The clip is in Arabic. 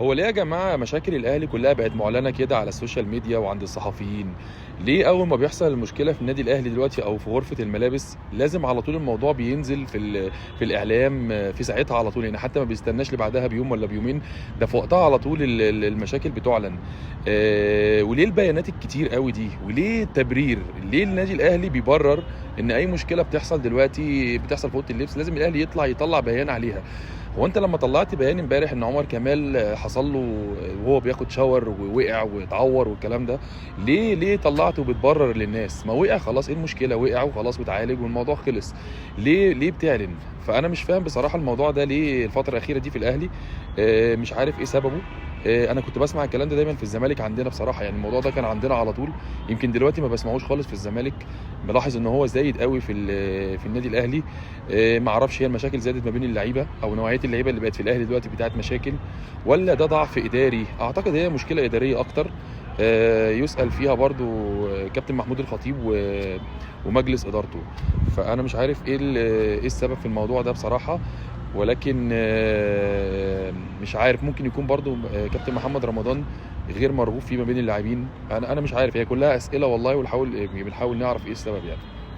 هو ليه يا جماعة مشاكل الأهلي كلها بقت معلنة كده على السوشيال ميديا وعند الصحفيين؟ ليه أول ما بيحصل المشكلة في النادي الأهلي دلوقتي أو في غرفة الملابس لازم على طول الموضوع بينزل في الإعلام في ساعتها على طول، يعني حتى ما بيستناش لبعدها بيوم ولا بيومين، ده في وقتها على طول المشاكل بتعلن. وليه البيانات الكتير قوي دي؟ وليه التبرير؟ ليه النادي الأهلي بيبرر إن أي مشكلة بتحصل دلوقتي بتحصل في أوضة اللبس لازم الأهلي يطلع بيان عليها؟ هو انت لما طلعت بيان امبارح ان عمر كمال حصل له وهو بياخد شاور ووقع واتعور والكلام ده، ليه طلعته بتبرر للناس؟ ما وقع خلاص، ايه المشكله؟ وقع وخلاص واتعالج والموضوع خلص. ليه بتعلن؟ فانا مش فاهم بصراحه الموضوع ده ليه الفتره الاخيره دي في الاهلي. مش عارف ايه سببه. انا كنت بسمع الكلام ده دايما في الزمالك عندنا بصراحه، يعني الموضوع ده كان عندنا على طول. يمكن دلوقتي ما بسمعوش خالص في الزمالك، ملاحظ ان هو زايد قوي في النادي الاهلي. ما اعرفش هي المشاكل زادت ما بين اللعيبه او نوعيه اللعيبه اللي بقت في الاهلي دلوقتي بتاعت مشاكل، ولا ده ضعف اداري؟ اعتقد هي مشكله اداريه اكتر. يسأل فيها برضو كابتن محمود الخطيب ومجلس ادارته. فانا مش عارف ايه السبب في الموضوع ده بصراحه، ولكن مش عارف، ممكن يكون برضو كابتن محمد رمضان غير مرغوب فيه ما بين اللاعبين. انا مش عارف، هي كلها اسئله والله، بنحاول نعرف ايه السبب يعني.